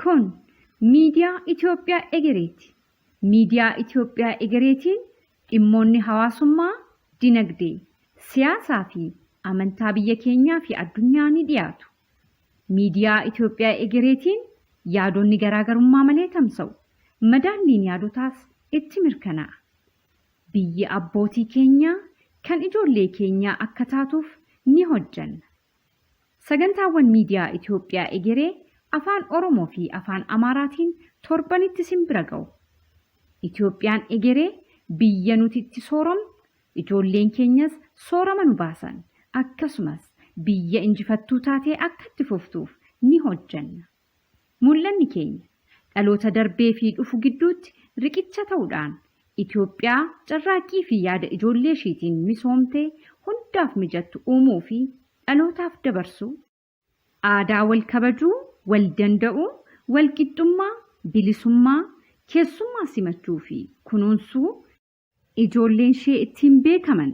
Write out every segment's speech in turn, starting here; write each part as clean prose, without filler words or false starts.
Kun miidiyaa Itoophiyaa Egereeti. Miidiyaa Itoophiyaa Egereetiin dhimmoonni hawaasummaa, dinagdee, siyaasaa fi amantaa biyya keenyaa fi addunyaa ni dhiyaatu. Miidiyaa Itoophiyaa Egereetiin yaadonni garaagarummaa malee tamsa'u. Madaalliin yaadotaas itti mirkanaa'a. Biyyi abbootii keenyaa kan ijoollee keenyaa akka taatuuf ni hojjanna. Sagantaawwan miidiyaa Itoophiyaa Egeree afaan Oromoo fi afaan Amaaraatiin torbanitti simbira ga'u. Itoophiyaan Egeree biyya nuti itti sooramnu, ijoolleen keenyas soorama nu baasan, akkasumas biyya injifattuu taatee akka itti fuftuuf ni hojjanna. Mul'anni keenya dhaloota darbee fi dhufu gidduutti riqicha ta'uudhaan Itoophiyaa carraaqqii fi yaada ijoollee isheetiin misoomtee hundaaf mijattu uumuu fi dhalootaaf dabarsuu, aadaa wal kabajuu, wal danda'uu, wal qixxummaa, bilisummaa, keessummaa simachuu fi kunuunsuu ijoolleen ishee ittiin beekaman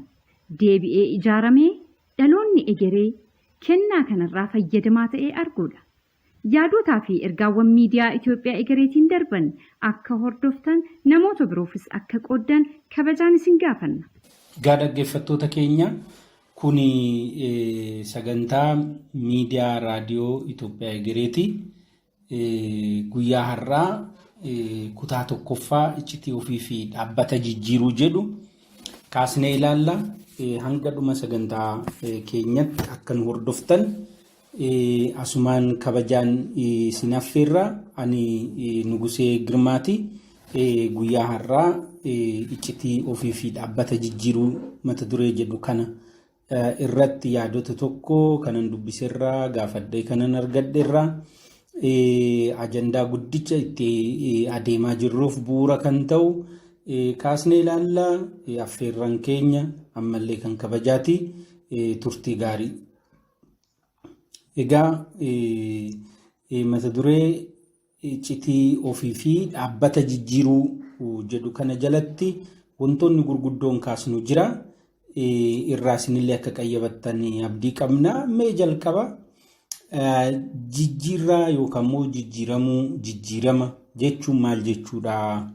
deebi'ee ijaaramee dhaloonni egeree kennaa kanarraa fayyadamaa ta'ee arguudha. Yaadotaa fi ergaawwan miidiyaa Itoophiyaa Egereetiin darban akka hordoftan namoota biroofis akka qooddan kabajaan isin gaafanna. Dhaggeeffattoota keenya kun sagantaa miidiyaa raadiyoo Itoophiyaa Egereeti. Guyyaa har'aa kutaa tokkoffaa iccitii ofii fi dhaabbata jijjiiruu jedhu kaasnee ilaalla. Hanga dhuma sagantaa keenyatti akka nu hordoftan asumaan kabajaan isin affeerra. Ani Nugusee Girmaati. Guyyaa har'aa iccitii ofii fi dhaabbata jijjiiruu mata duree jedhu kana irratti yaadota tokko kanan dubbiseerraa gaafadhee kanan argadheerraa ajandaa guddicha itti adeemaa jirruuf bu'uura kan ta'u kaasnee ilaalla. Affeerran keenya ammallee kan kabajaati. Turtii gaarii. Egaa mata duree iccitii ofii fi dhaabbata jijjiiruu jedhu kana jalatti wantoonni gurguddoon kaasnu jira. Irraa isinillee akka qayyabattan abdii qabna. Mee jalqaba jijjiirraa yookaan immoo jijjiirama jechuun maal jechuudha?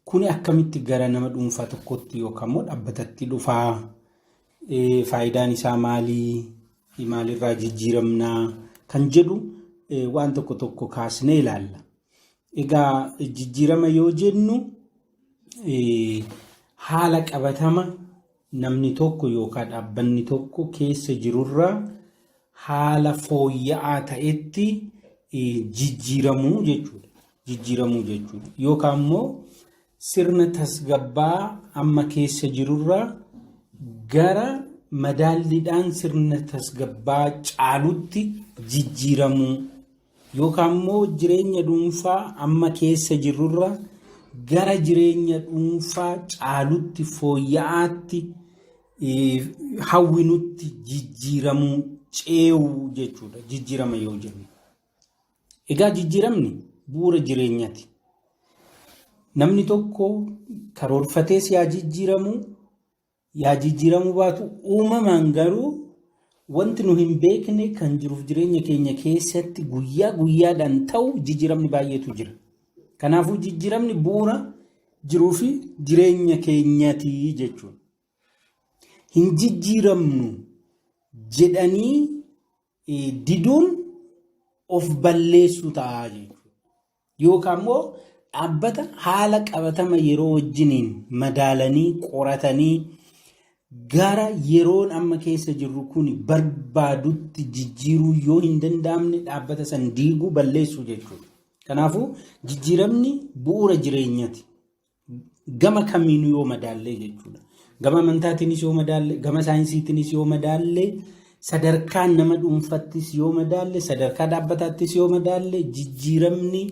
Kuni akkamitti gara nama dhuunfaa tokkotti yookaan immoo dhaabbatatti dhufaa? Faayidaan isaa maalii? Maalirraa jijjiiramnaa kan jedhu waan tokko tokko kaasnee ilaalla. Egaa jijjiirama yoo jennu haala qabatama namni tokko yookaan dhaabbanni tokko keessa jirurraa haala fooyya'aa ta'etti jijjiiramuu jechuudha. Yookaan immoo sirna tasgabbaa amma keessa jirurraa gara madaalliidhaan sirna tasgabbaa caalutti jijjiiramuu yookaan immoo jireenya dhuunfaa amma keessa jirurra gara jireenya dhuunfaa caalutti fooyya'aatti hawwinutti jijjiiramuu ce'uu jechuudha. Jijjiirama yoo jennu. Egaa jijjiiramni bu'uura jireenyaati. Namni tokko karoorfatees yaa jijjiiramuu baatu uumamaan garuu wanti nu hin beekne kan jiruuf jireenya keenya keessatti guyyaa guyyaadhaan ta'u jijjiiramni baay'eetu jira. Kanaafuu jijjiiramni bu'uura jiruu fi jireenya keenyaati jechuudha. Hin jijjiiramnu jedhanii diduun of balleessuu ta'a jechuudha. Yookaan immoo dhaabbata haala qabatama yeroo wajjiniin madaalanii qoratanii gara yeroon amma keessa jirru kun barbaadutti jijjiiruu yoo hin danda'amne dhaabbata san diiguu balleessuu jechuudha. Kanaafuu jijjiiramni bu'uura jireenyaati. Gama kamiinuu yoo madaallee jechuudha. Gama amantaatiinis yoo madaallee, gama saayinsiitiinis yoo madaallee, sadarkaa nama dhuunfattis yoo madaallee, sadarkaa dhaabbataattis yoo madaallee jijjiiramni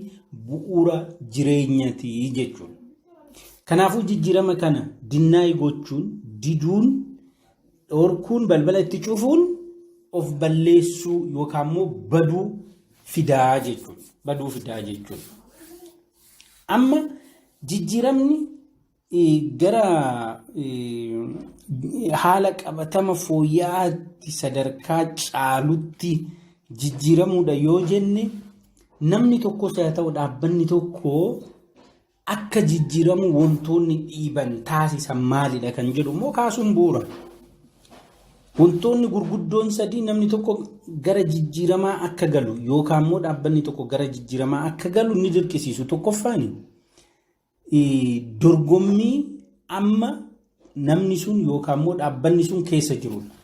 bu'uura jireenyaati jechuudha. Kanaafuu jijjiirama kana dinnaayii gochuun, diduun, dhorkuun, balbala itti cufuun of balleessuu yookaan immoo baduu fidaa jechuudha. Amma jijjiiramni gara haala qabatama fooyya'aatti sadarkaa caalutti jijjiiramuudha yoo jenne namni tokko haa ta'u dhaabbanni tokko akka jijjiiramu wantoonni dhiiban taasisan maalidha kan jedhu immoo kaasuun bu'uura. Wantoonni gurguddoon sadii namni tokko gara jijjiiramaa akka galu yookaan immoo dhaabbanni tokko gara jijjiiramaa akka galu ni dirqisiisu. Tokkoffaani dorgommii amma namni sun yookaan immoo dhaabbanni sun keessa jirudha.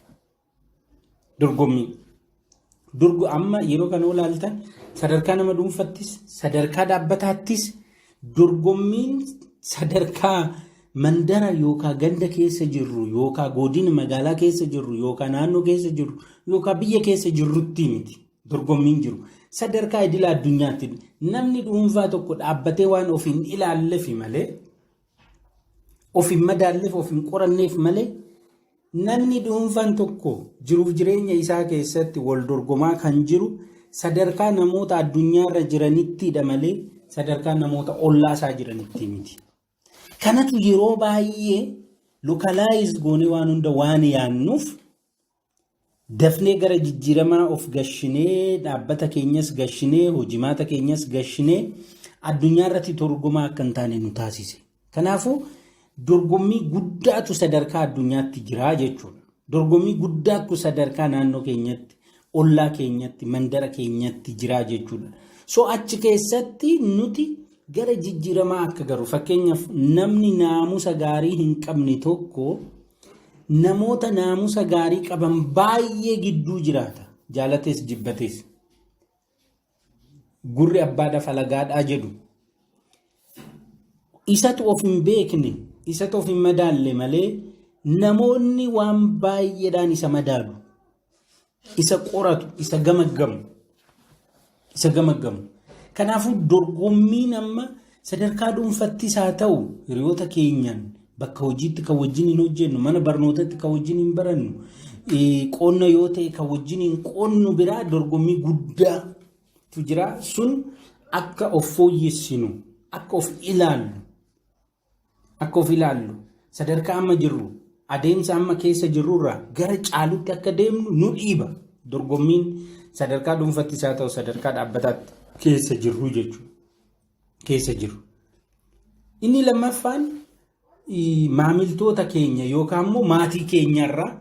Dorgommii. Amma yeroo kana ilaaltan sadarkaa nama dhuunfattis sadarkaa dhaabbataattis dorgommiin sadarkaa mandara yookaan ganda keessa jirru yookaan godina magaalaa keessa jirru yookaan naannoo keessa jirru yookaan biyya keessa jirrutti miti dorgommiin jiru. Sadarkaa idila addunyaatti namni dhuunfaa tokko dhaabbatee waan ofiin ilaalleef malee ofiin madaalleef ofiin qoranneef malee namni dhuunfaan tokko jiruuf jireenya isaa keessatti wal dorgomaa kan jiru sadarkaa namoota addunyaarra jiranittidha malee sadarkaa namoota ollaa isaa jiranitti miti. Kanatu yeroo baay'ee localize goone waan hunda waan yaannuuf dafnee gara jijjiiramaa of gashinee dhaabbata keenyas gashinee hojimaata keenyas gashinee addunyaarratti dorgomaa akka hin taane nu taasise. Kanaafuu dorgommii guddaatu sadarkaa addunyaatti jira jechuudha. Dorgommii guddaatu sadarkaa naannoo keenyatti, ollaa keenyatti, mandara keenyatti jira jechuudha. So achi keessatti nuti gara jijjiiramaa akka garu fakkeenyaaf namni naamusa gaarii hin qabne tokko namoota naamusa gaarii qaban baay'ee gidduu jiraata. Jaalatees jibbatees. Gurri abbaadha falagaadhaa jedhu. Isatu of hin beekne. Isatu of hin madaalle malee namoonni waan baay'eedhaan isa madaalu, isa qoratu, isa gamaggamu. Kanaafuu dorgommiin amma sadarkaa dhuunfattis haa ta'u hiriyoota keenyaan bakka hojiitti kan wajjin hin hojjennu, mana barnootatti kan wajjin hin barannu, qonna yoo ta'e kan wajjin hin qonnu biraa dorgommii guddaatu jira. Sun akka of fooyyessinu, akka of ilaallu sadarkaa amma jirru adeemsa amma keessa jirrurraa gara caalutti akka deemnu nu dhiiba. Dorgommiin sadarkaa dhuunfattis haa ta'u sadarkaa dhaabbataatti keessa jirru jechuudha. Keessa jiru. Inni lammaffaan maamiltoota keenya yookaan immoo maatii keenyarraa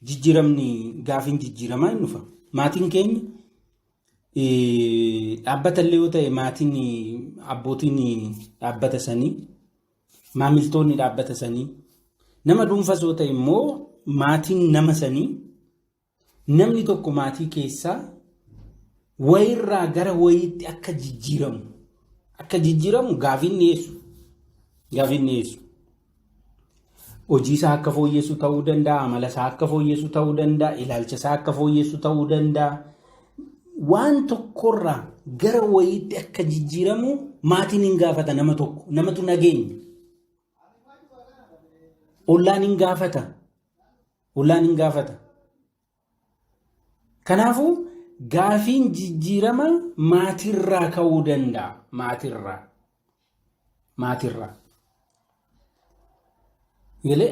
jijjiiramni gaafiin jijjiiramaa hin dhufa. Maatiin keenya dhaabbata illee yoo ta'e maatiin abbootiin dhaabbata sanii maamiltoonni dhaabbata sanii nama dhuunfas yoo ta'e immoo maatiin nama sanii namni tokko maatii keessaa wayirraa gara wayiitti akka jijjiiramu gaafiin dhiyeessu. Hojii isaa akka fooyyessu ta'uu danda'a, amala isaa akka fooyyessu ta'uu danda'a, ilaalcha isaa akka fooyyessu ta'uu danda'a. Waan tokkorraa gara wayiitti akka jijjiiramu maatiin hin gaafata nama tokko, namatu nageenya. Ollaan hin gaafata. Kanaafuu gaafiin jijjiirama maatirraa ka'uu danda'a. Maatirraa.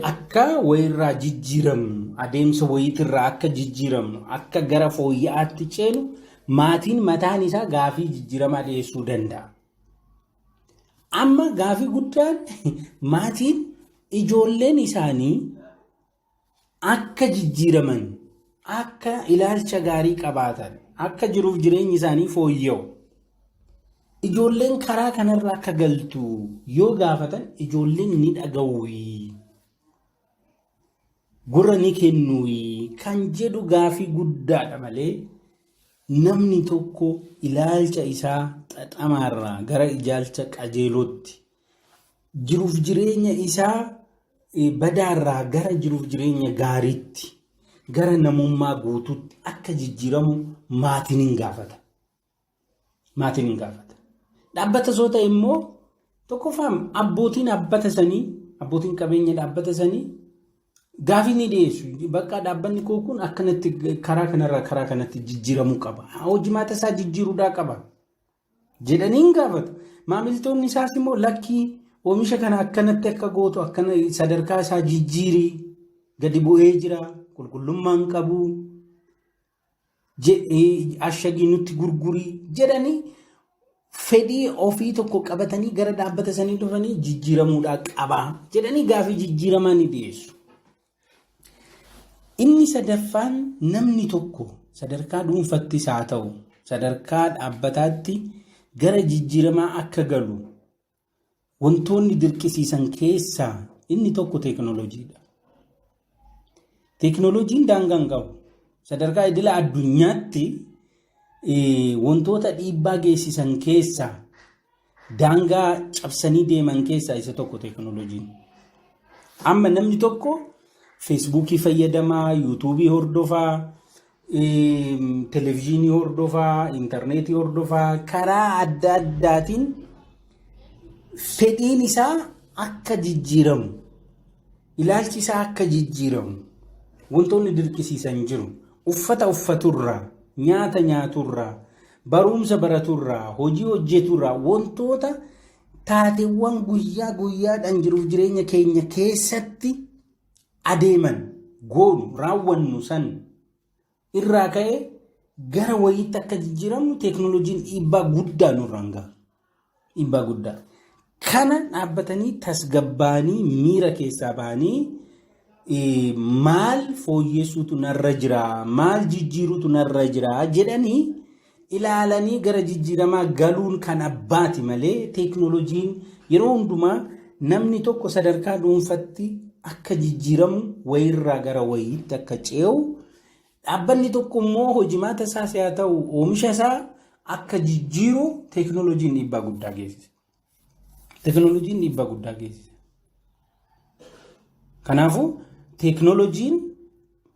Akka wayirraa jijjiiramnu, adeemsa wayiitirraa akka jijjiiramnu, akka gara fooyya'aatti ceenu maatiin mataan isaa gaafii jijjiiramaa dhiyeessuu danda'a. Amma gaafii guddaan maatiin ijoolleen isaanii akka jijjiiraman, akka ilaalcha gaarii qabaatan, akka jiruuf jireenyi isaanii fooyya'u. Ijoolleen karaa kanarra akka galtu yoo gaafatan ijoolleen ni dhaga'u. Gurra ni kennu kan jedhu gaafii guddaadha malee namni tokko ilaalcha isaa xaxamaarraa gara ilaalcha qajeelootti jiruuf jireenya isaa badaarraa gara jiruuf jireenya gaariitti gara namummaa guutuutti akka jijjiiramu maatiin hin gaafata. Dhaabbata soo ta'e immoo tokkoffaan abbootiin qabeenya dhaabbata sanii gaafii ni dhiyeessu. Bakka dhaabbanni koo kun akkanatti karaa kanarraa karaa kanatti jijjiiramuu qaba. Hojimaata isaa jijjiiruudhaa qaba jedhanii hin gaafatu. Maamiltoonni isaas immoo lakkii oomisha kana akkanatti akka gootu akkana sadarkaa isaa jijjiirii gadi bu'ee jira qulqullummaan qabu ashagii nutti gurgurii jedhanii fedhii ofii tokko qabatanii gara dhaabbata sanii dhufanii jijjiiramuudhaa qabaa jedhanii gaafii jijjiiramaa ni dhiyeessu. Inni sadaffaan namni tokko sadarkaa dhuunfattis haa ta'u sadarkaa dhaabbataatti gara jijjiiramaa akka galu wantoonni dirqisiisan keessaa inni tokko teekinooloojiidha. Teekinooloojiin daangaa hin qabu. Sadarkaa idila addunyaatti wantoota dhiibbaa geessisan keessaa daangaa cabsanii deeman keessaa isa tokko teekinooloojiin. Amma namni tokko feesbuukii fayyadamaa, yuutuubii hordofaa, televezyiinii hordofaa, intarneetii hordofaa karaa adda addaatiin fedhiin isaa akka jijjiiramu, ilaalchi isaa akka jijjiiramu wantoonni dirqisiisan jiru. Uffata uffaturraa, nyaata nyaaturraa, barumsa baraturraa, hojii hojjeturraa wantoota taateewwan guyyaa guyyaadhaan jiruuf jireenya keenya keessatti adeeman goonu raawwannu san irraa ka'ee gara wayiitti akka jijjiiramu teekinooloojiin dhiibbaa guddaa nurraan gaha. Dhiibbaa guddaa. Kana dhaabbatanii tasgabbaanii miira keessaa ba'anii maal fooyyessuutu narra jira, maal jijjiiruutu narra jira jedhanii ilaalanii gara jijjiiramaa galuun kan abbaati malee teekinooloojiin yeroo hundumaa namni tokko sadarkaa dhuunfatti akka jijjiiramu wayirraa gara wayiitti akka ce'u dhaabbanni tokko immoo hojimaata isaas haa ta'u oomisha isaa akka jijjiiru teekinooloojiin dhiibbaa guddaa geessisa. Teekinooloojiin dhiibbaa guddaa geessisa. Kanaafuu teekinooloojiin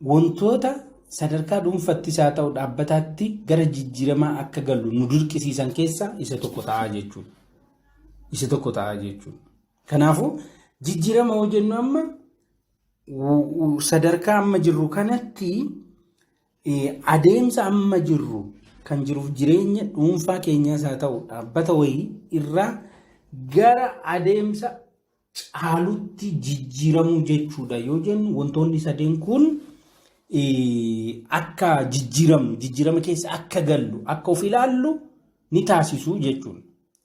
wantoota sadarkaa dhuunfattis haa ta'u dhaabbataatti gara jijjiiramaa akka galu nu dirqisiisan keessaa isa tokko ta'aa jechuudha. Isa tokko ta'aa jechuudha. Kanaafuu jijjiirama yoo jennu amma sadarkaa amma jirru kanatti adeemsa amma jirru kan jiruuf jireenya dhuunfaa keenyaas haa ta'u dhaabbata wayii irraa gara adeemsa caalutti jijjiiramuu jechuudha yoo jennu wantoonni sadeen kun akka jijjiirama keessa akka gallu akka of ilaallu ni taasisu jechuudha.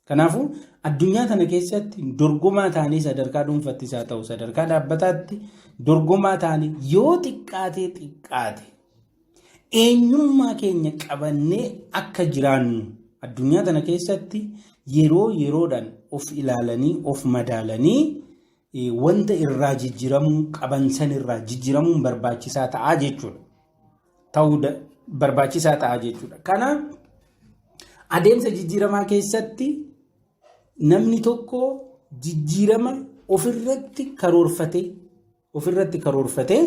Kanaafuu addunyaa kana keessatti dorgomaa taanii sadarkaa dhuunfattis haa ta'u sadarkaa dhaabbataatti dorgomaa taanii yoo xiqqaate eenyummaa keenya qabannee akka jiraannu addunyaa kana keessatti yeroo yeroodhaan of ilaalanii of madaalanii wanta irraa jijjiiramuu qaban san irraa jijjiiramuun barbaachisaa ta'aa jechuudha. Barbaachisaa ta'aa jechuudha. Kanaaf adeemsa jijjiiramaa keessatti namni tokko jijjiirama ofirratti karoorfatee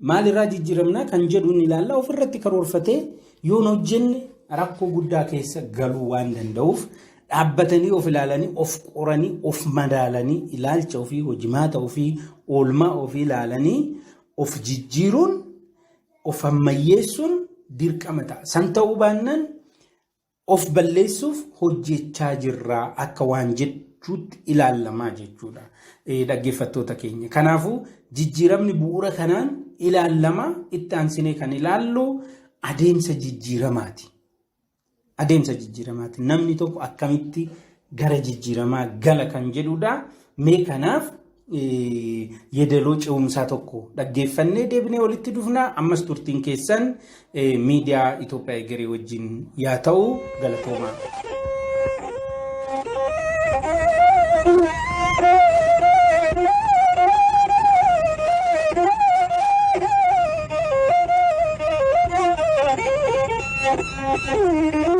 maalirraa jijjiiramna kan jedhu ni ilaalla. Ofirratti karoorfatee yoo hojjenne rakkoo guddaa keessa galuu waan danda'uuf dhaabbatanii of ilaalanii of qoranii of madaalanii ilaalcha ofii hojimaata ofii oolmaa ofii ilaalanii of jijjiiruun of ammayyeessuun dirqama ta'a. San ta'uu baannaan of balleessuuf hojjechaa jirraa akka waan jechuutti ilaalamaa jechuudha dhaggeeffattoota keenya. Kanaafuu jijjiiramni bu'uura kanaan ilaalamaa itti aansinee kan ilaallu adeemsa jijjiiramaati. Adeemsa jijjiiramaati. Namni tokko akkamitti gara jijjiiramaa gala kan jedhudha. Mee kanaaf yeedaloo ce'umsaa tokko dhaggeeffannee deebinee walitti dhufna. Ammas turtiin keessan miidiyaa Itoophiyaa Egeree wajjin yaa ta'u galatoomaa.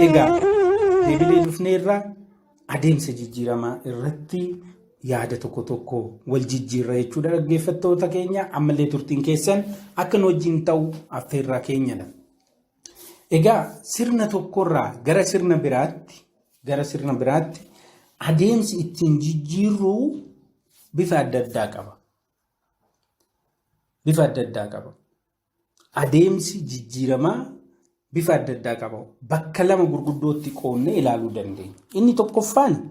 Egaa deebilee dhufneerra adeemsa jijjiiramaa irratti yaada tokko wal jijjiirra jechuudha dhaggeeffattoota keenya. Ammallee turtiin keessan akka nu wajjin ta'u affeerraa keenyadha. Egaa sirna tokkorraa gara sirna biraatti adeemsi ittiin jijjiirru bifa adda addaa qaba. Adeemsi jijjiiramaa bifa adda addaa qaba. Bakka lama gurguddootti qoonnee ilaaluu dandeenya. Inni tokkoffaan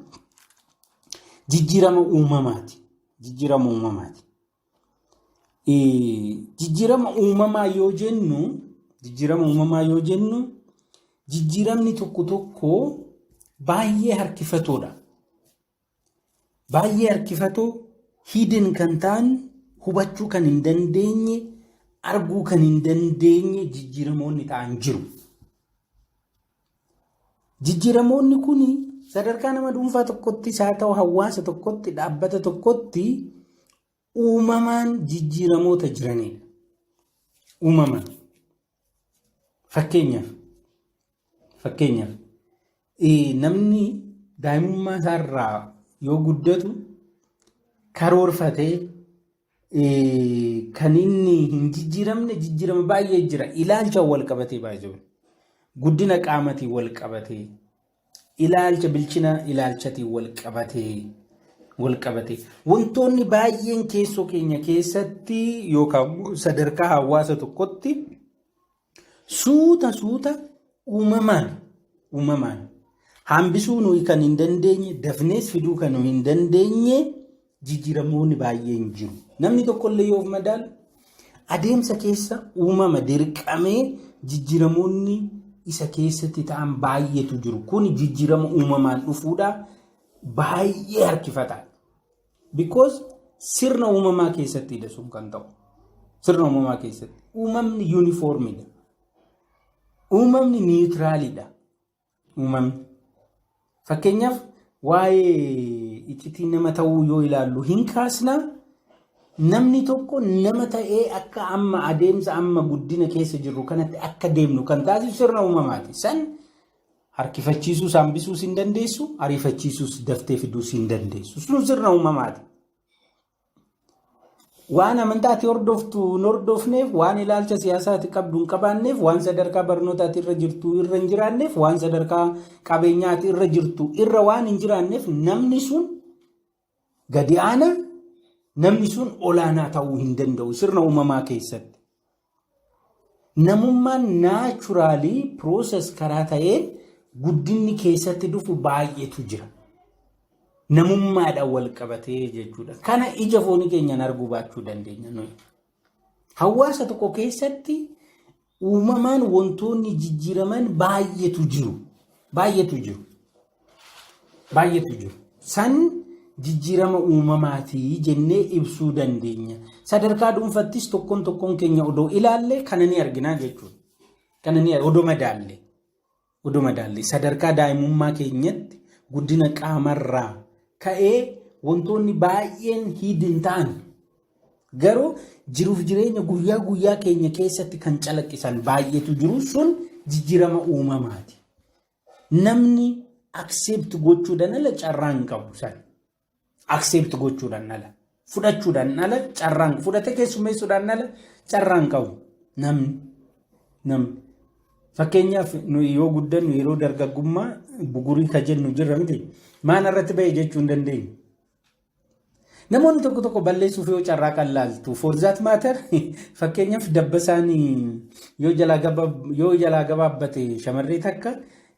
jijjiirama uumamaati. Jijjiirama uumamaa yoo jennu jijjiiramni tokko baay'ee harkifatoodha. Baay'ee harkifatoo hidden kan ta'an hubachuu kan hin dandeenye arguu kan hin dandeenye jijjiiramoonni ta'an jiru. Jijjiiramoonni kun sadarkaa nama dhuunfaa tokkotti haa ta'u hawaasa tokkotti dhaabbata tokkotti uumamaan jijjiiramoota jiranidha. Uumamaan. Fakkeenyaaf namni daa'imummaa isaarraa yoo guddatu karoorfatee kan inni hin jijjiiramne jijjiirama baay'ee jira. Ilaalcha wal qabatee baay'ee guddina qaamatiin wal qabatee ilaalcha bilchina ilaalchatiin wal qabatee wantoonni baay'een keessoo keenya keessatti yookaan sadarkaa hawaasa tokkotti suuta uumamaan hambisuu nuyi kan hin dandeenye dafnees fiduu kan nuyi hin dandeenye jijjiiramoonni baay'een jiru. Namni tokkollee yoo of madaalu adeemsa keessa uumama dirqamee jijjiiramoonni isa keessatti ta'an baay'eetu jiru. Kun jijjiirama uumamaan dhufuudha baay'ee harkifataadha. Because sirna uumamaa keessatti sun kan ta'u. Sirna uumamaa keessatti uumamni yuunifoormidha. Uumamni niwutiraalidha. Uumamni fakkeenyaaf waa'ee iccitii nama ta'uu yoo ilaallu hin kaasna. Namni tokko nama ta'ee akka amma adeemsa amma guddina keessa jirru kanatti akka deemnu kan taasisu sirna uumamaati. San harkifachiisuus hambisuus hin dandeessu, ariifachiisuus daftee fiduus hin dandeessu. Sun sirna uumamaati. Waan amantaatti hordoftu hin hordofneef, waan ilaalcha siyaasaatti qabdu hin qabaanneef, waan sadarkaa barnootaatti irra jirtu irra hin jiraanneef, waan sadarkaa qabeenyaatti irra jirtu irra waan hin jiraanneef namni sun gadi aanaa. Namni sun olaanaa ta'uu hin danda'u sirna uumamaa keessatti. Namummaan naachuraalii pirooses karaa ta'een guddinni keessatti dhufu baay'eetu jira. Namummaadhaan wal qabatee jechuudha. Kana ija foonii keenyaan arguu baachuu dandeenya nuyi. Hawaasa tokko keessatti uumamaan wantoonni jijjiiraman baay'eetu jiru. San jijjiirama uumamaatii jennee ibsuu dandeenya. Sadarkaa dhuunfattis tokkoon keenya odoo ilaalle kana ni arginaa jechuudha. Kana ni odoo madaalle sadarkaa daa'imummaa keenyatti guddina qaamarraa ka'ee wantoonni baay'een hidden ta'an garuu jiruuf jireenya guyyaa keenya keessatti kan calaqqisan baay'eetu jiru. Sun jijjiirama uumamaati. Namni accept gochuudhaan ala carraa hin qabu san. Accept gochuudhaan ala fudhachuudhaan ala carraan fudhatee keessummeessuudhaan ala carraan qabu namni fakkeenyaaf yoo guddannu yeroo dargaggummaa bugurii ka jennu jirra miti maan irratti ba'e jechuu hin dandeenyu. Namoonni tokko balleessuuf yoo carraa kan laaltu for that matter fakkeenyaaf dabbasaan yoo jalaa gabaabbate shamarree takka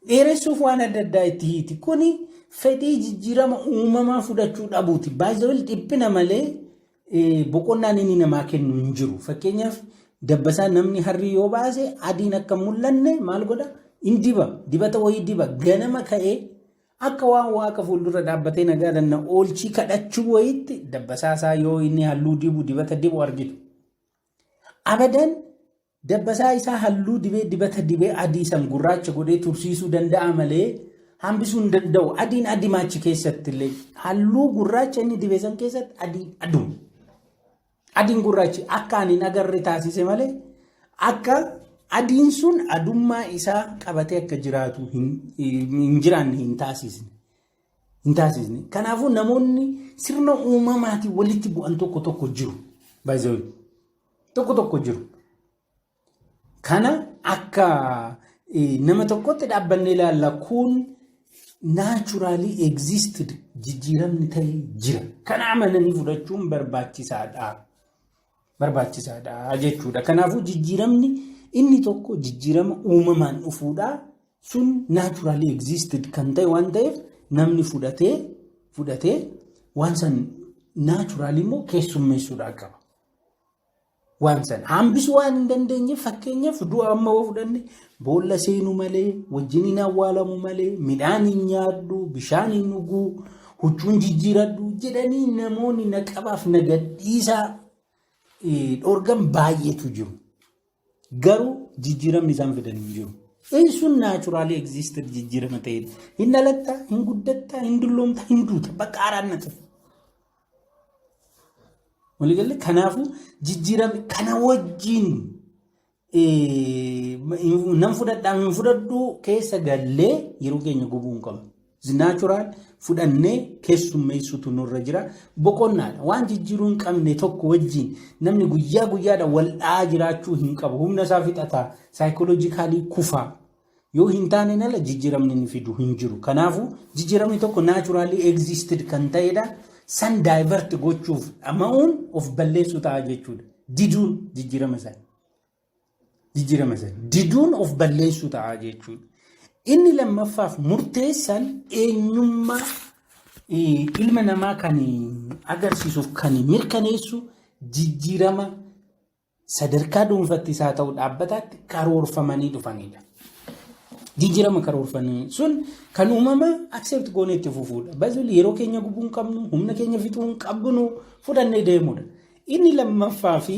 dheeressuuf waan adda addaa itti hiiti. Kuni fedhii jijjiirama uumamaa fudhachuu dhabuuti. Baay'ee dhiphina malee boqonnaan inni namaa kennu hin jiru. Fakkeenyaaf dabbasaan namni harrii yoo baase adiin akka mul'anne maal godha? Dibata wayii diba. Ganama ka'ee akka waan waaqa fuuldura dhaabbatee nagaa danna oolchii kadhachuu wayiitti dabbasaasaa yoo inni halluu dibata dibu argitu. Abadan dabbasaa isaa halluu dibata dibee adii san gurraacha godhee tursiisuu danda'a malee hambisuu hin danda'u. Adiin adimaachi keessatti illee halluu gurraacha inni dibee san keessatti adiin gurraachi akka ani agarre taasise malee akka adiin sun adummaa isaa qabatee akka jiraatu hin jiraanne hin taasisne. Kanaafuu namoonni sirna uumamaatiin walitti bu'an tokko jiru. Tokko jiru. Kana akka nama tokkotti dhaabbannee ilaalla kun naturally existed jijjiiramni ta'ee jira. Kana amananii fudhachuun barbaachisaadha jechuudha. Kanaafuu jijjiiramni inni tokko jijjiirama uumamaan dhufuudha. Sun naturally existed kan ta'e waan ta'eef namni fudhatee waan san naturally immoo keessummeessuudhaa qaba. waan sana hambisuu waan hin dandeenye fakkeenyaaf du'a amma yoo fudhanne boolla seenuu malee wajjiniin awwaalamu malee midhaan hin nyaadhu bishaan hin dhuguu huccuun jijjiiradhu jedhanii namoonni na qabaaf na gadhiisaa dhorgan baay'eetu jiru. Garuu jijjiiramni isaan fidan hin jiru. Sun naachuraalii egzisted jijjiirama ta'edha. Hin dhalattaa, hin guddattaa, hin dulloomtaa, hin duuta bakka haaraan na ta'a. Waliigalee kanaafuu jijjiirame kana wajjin nan fudhadhaa hin fudhadhu keessa gallee yeroo keenya gubuu hin qabu. Naachuraal fudhannee keessummeessutu nurra jira. Boqonnaadha. Waan jijjiiruu hin qabne tokko wajjin namni guyyaa guyyaadhaan waldhaa jiraachuu hin qabu. Humna isaa fixataa saayikooloojikaalii kufaa. Yoo hin taane nala jijjiiramni inni fidu hin jiru. Kanaafuu jijjiiramni tokko naachuraalii egzisted kan ta'edha. San daayivert gochuuf dhama'uun of balleessu ta'a jechuudha. Diduun jijjiirama sana. Diduun of balleessu ta'a jechuudha. Inni lammaffaaf murteessan eenyummaa ilma namaa kan agarsiisuuf kan mirkaneessu jijjiirama sadarkaa dhuunfattis haa ta'u dhaabbataatti karoorfamanii dhufanidha. Jijjiirama karoorfanii sun kan uumama accept goonee itti fufuudha. Bazilii yeroo keenya gubuu hin qabnu, humna keenya fixuu hin qabnu fudhannee deemudha. Inni lammaffaa fi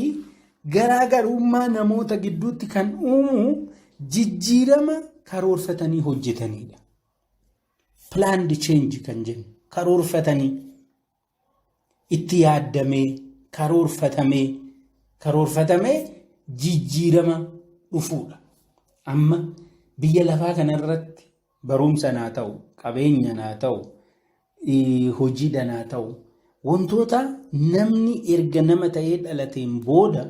garaagarummaa namoota gidduutti kan uumu jijjiirama karoorfatanii hojjetanidha. Planned change kan jennu karoorfatanii itti yaadamee karoorfatamee jijjiirama dhufuudha. Amma biyya lafaa kanarratti barumsa naa ta'u, qabeenya naa ta'u, hojiidha naa ta'u wantoota namni erga nama ta'ee dhalateen booda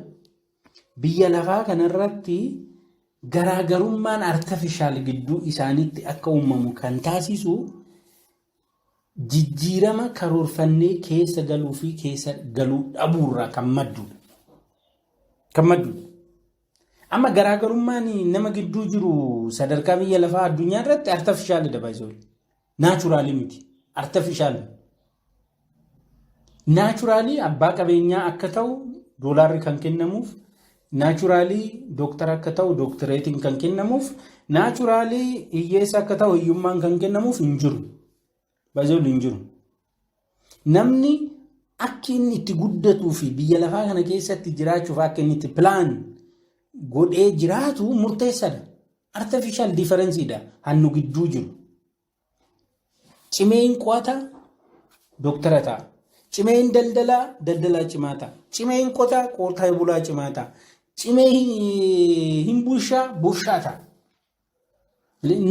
biyya lafaa kanarratti garaagarummaan artifishaal gidduu isaaniitti akka uumamu kan taasisu jijjiirama karoorfannee keessa galuu fi keessa galuu dhabuurraa kan maddudha. Amma garaagarummaan nama gidduu jiru sadarkaa biyya lafaa addunyaa irratti artifishaalidha baay'ee. Naachuraalii miti. Artifishaal. Naachuraalii abbaa qabeenyaa akka ta'u doolaarri kan kennamuuf. Naachuraalii dooktara akka ta'u dooktareetiin kan kennamuuf. Naachuraalii hiyyeessa akka ta'u hiyyummaan kan kennamuuf hin jiru. Baay'ee hin jiru. Namni akka inni itti guddatuu fi biyya lafaa kana keessatti jiraachuuf akka inni itti pilaan godhee jiraatu murteessaadha. Artificial differenceedha hannu gidduu jiru. Cimeen qo'ataa dooktara ta'a. Cimeen daldalaa cimaa ta'a. Cimeen qotaa bulaa cimaa ta'a. Cimee hin bushaa ta'a.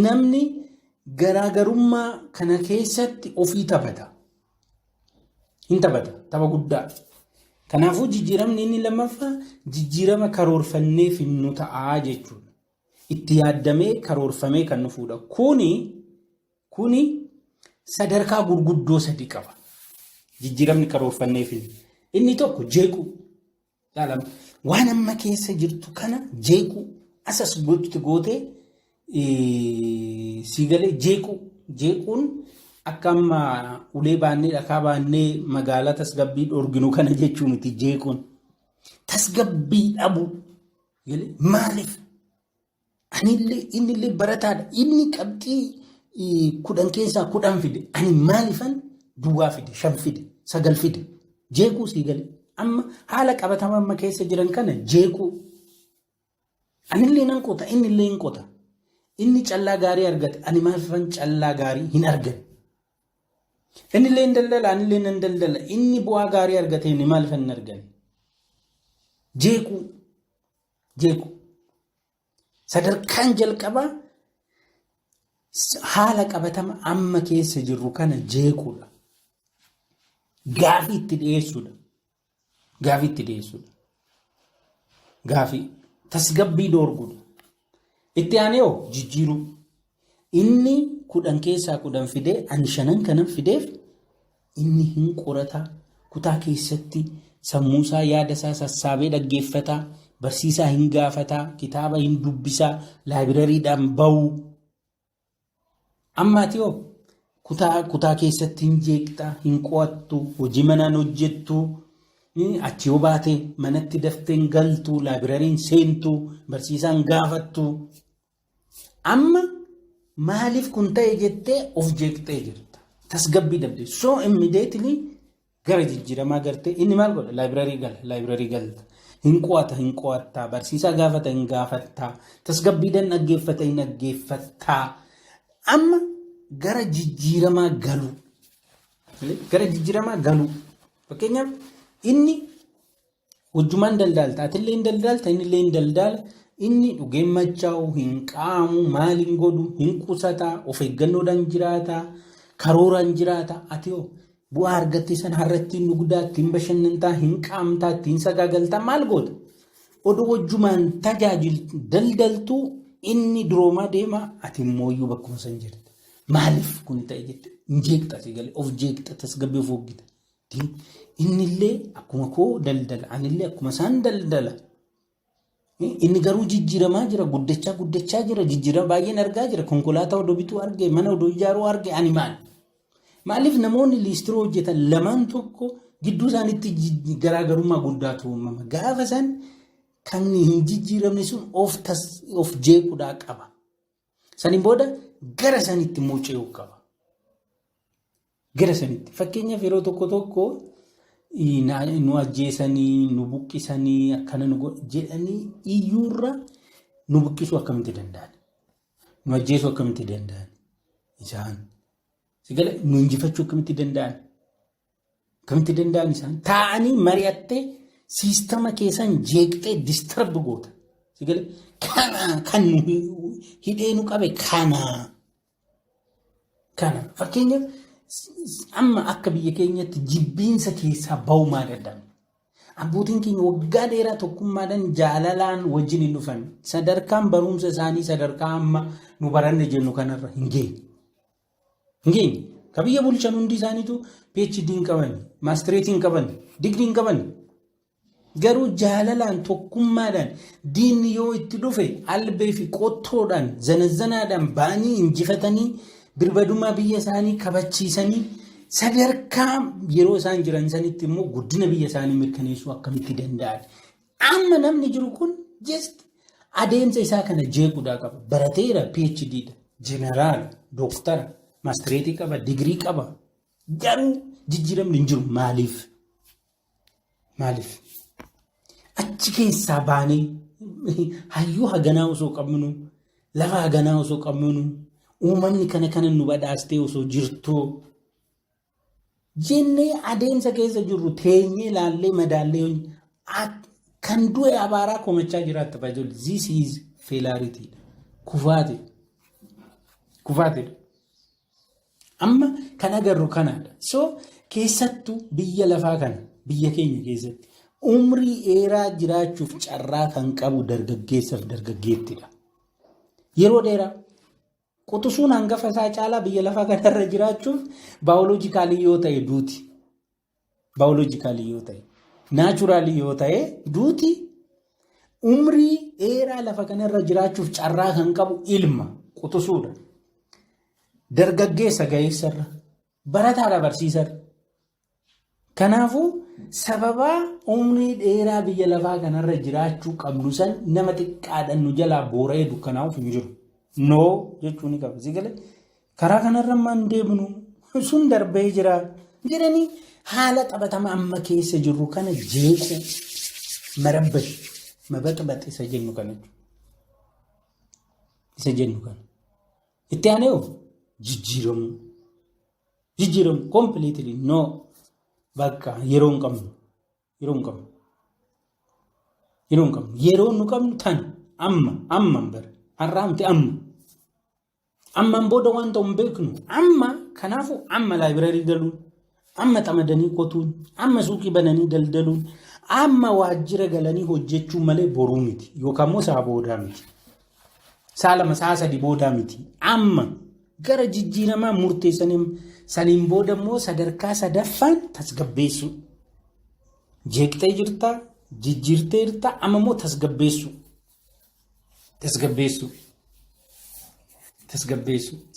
Namni garaagarummaa kana keessatti ofii taphata. Hin taphata. Tapha guddaa. Kanaafuu jijjiiramni inni lammaffaa jijjiirama karoorfannee finnu ta'aa jechuudha. Itti yaadamee karoorfamee kan dhufuudha. Kuni sadarkaa gurguddoo sadii qaba. Jijjiiramni karoorfannee finnu. Inni tokko jeequu. Waan amma keessa jirtu kana jeequu. Asas gootee siigalee jeequu. Jeequun akka amma ulee baannee dhakaa baannee magaalaa tasgabbii dhorginu kana jechuun miti jeequun. Tasgabbii dhabuu. Maaliif? Innillee barataadha. Inni qabxii 10 keessaa 10 fide. Ani maalifan duwwaa fide, 5 fide, 9 fide. Jeequu siigalee. Amma haala qabatamaa amma keessa jiran kana jeequu. Anillee nan qota, innillee hin qota. Inni callaa gaarii argate, ani maalifan callaa gaarii hin argane. Innillee hin daldala, anillee nan daldala. Inni bu'aa gaarii argate, inni maalifan hin argane. Jeequu. Sadarkaan jalqabaa haala qabatama amma keessa jirru kana jeequudha. Gaafii itti dhiyeessuudha. Gaafii tasgabbii dhoorguudha. Itti aanee jijjiiruu. Inni 10 keessaa 10 fidee ani 5 kanan fideef inni hin qorataa kutaa keessatti sammuusaa yaadasaa sassaabee dhaggeeffataa barsiisaa hin gaafataa kitaaba hin dubbisaa laayibirariidhaan ba'uu. Ammaati kutaa keessatti hin jeeqxaa hin qo'attu hojii manaan hojjettu achi yoo baate manatti dafteen galtu, laaybirariin seentu, barsiisaan gaafattu. Amma maaliif kun ta'e jettee of jeeqxee jirta. Tasgabbii dhabde. So immediately gara jijjiiramaa gartee inni maal godha? Laaybirarii galta. Hin qo'atta. Barsiisaa gaafata hin gaafatta. Tasgabbiidhaan dhaggeeffata hin dhaggeeffatta. Amma gara jijjiiramaa galu. Fakkeenyaaf inni hojjumaan daldaalta. Atillee hin daldaalta, inni illee hin daldaala. Inni dhugeen machaa'u, hin qaamu, maal hin godhu, hin qusata, of eeggannoodhaan jiraata, karooraan jiraata. Ati hoo bu'aa argatte sana har'atti hin dhugdaa, ittiin bashannantaa, hin qaamtaa, ittiin sagaagaltaa maal goota? Oduu hojjumaan tajaajiltu daldaltuu inni duroomaa deema, ati immoo iyyuu bakkuma san jirta. Maaliif kun ta'e jette? Hin jeeqxa si galee, of jeeqxa, tasgabbii of hoggita. Innillee akkuma koo daldala, anillee akkuma isaan daldala. Inni garuu jijjiiramaa jira, guddachaa jira, jijjiirama baay'een argaa jira. Konkolaataa odoo bituu arge, mana odoo ijaaruu arge, ani maal? Maaliif namoonni liistiroo hojjetan lamaan tokko gidduu isaaniitti garaagarummaa guddaatu uumama. Gaafa san kan hin jijjiiramne sun of jeequudhaa qaba. Saniin booda gara sanitti immoo ce'uu qaba. Gara sanitti. Fakkeenyaaf yeroo tokko nu ajjeesanii, nu buqqisanii, akkana nu jedhanii iyyuurra nu buqqisuu akkamitti danda'an? Nu ajjeesuu akkamitti danda'an? Isaan. Nu injifachuu akkamitti danda'an? Akkamitti danda'an isaan? Taa'anii mari'attee siistama keessan jeeqxee distarbi goota. Kana kan nu hidhee nu qabe kana. Fakkeenyaaf amma akka biyya keenyatti jibbiinsa keessaa bahu maal addan? Abbootiin keenya waggaa dheeraa tokkummaadhaan jaalalaan wajjin hin dhufan. Sadarkaan barumsa isaanii sadarkaa amma nu baranne jennu kanarra hin geenye. Ka biyya bulchan hundi isaaniitu PhD hin qaban, maastireetii hin qaban, digrii hin qaban. Garuu jaalalaan tokkummaadhaan diinni yoo itti dhufe albee fi qottoodhaan zanazanaadhaan ba'anii injifatanii birbadumaa biyya isaanii kabachiisanii sadarkaa yeroo isaan jiran sanitti immoo guddina biyya isaanii mirkaneessuu akkamitti danda'an. Amma namni jiru kun just adeemsa isaa kana jeequudhaa qaba. Barateera PhDdha, jeneraala, dooktara, maastireetii qaba, digirii qaba. Garuu jijjiiramni hin jiru. Maaliif? Achi keessaa baanee hayyuu haganaa osoo qabnu, lafa haganaa osoo qabnu, uummanni kana nu badhaastee osoo jirtuu jennee adeemsa keessa jirru teenyee laallee madaallee kan du'e abaaraa komachaa jiraatti fayyadu. This is failure. Kufaatidha. Amma kan agarru kanaadha. So keessattuu biyya lafaa kana biyya keenya keessatti umrii dheeraa jiraachuuf carraa kan qabu dargaggeessaaf dargaggeettidha. Yeroo dheeraa quxisuun hangafa isaa caalaa biyya lafaa kanarra jiraachuuf baayoloojikaalii yoo ta'e duuti. Baayoloojikaalii yoo ta'e, naachuraalii yoo ta'e duuti. Umrii dheeraa lafa kanarra jiraachuuf carraa kan qabu ilma quxisuudha. Dargaggeessa ga'eessarra, barataadha barsiisarra. Kanaafuu sababaa umrii dheeraa biyya lafaa kanarra jiraachuu qabnu san nama xiqqaadhaan nu jalaa boora'ee dukkanaa'uuf hin jiru. No jechuun ni qaba. Sigalee karaa kanarra maan deemnu sun darbee jira jedhanii haala taphatama amma keessa jirru kana jeequ marabbatu mabaxabaxe isa jennu kana. Itti aanee jijjiiramu completely no bakka yeroo hin qabnu. Yeroo nu qabnu tan amma bara har'aamti amman booda waan ta'u hin beeknu. Amma kanaafuu amma laayibirarii galuun, amma xamadanii qotuun, amma suuqii bananii daldaluun, amma waajjira galanii hojjechuu malee boruu miti yookaan immoo saa boodaa miti. Saa lama saa sadi boodaa miti. Amma gara jijjiiramaa murteessanii saniin booda immoo sadarkaa sadaffaan tasgabbeessu. Jeeqxee jirtaa, jijjiirtee jirtaa, amma immoo tasgabbeessu.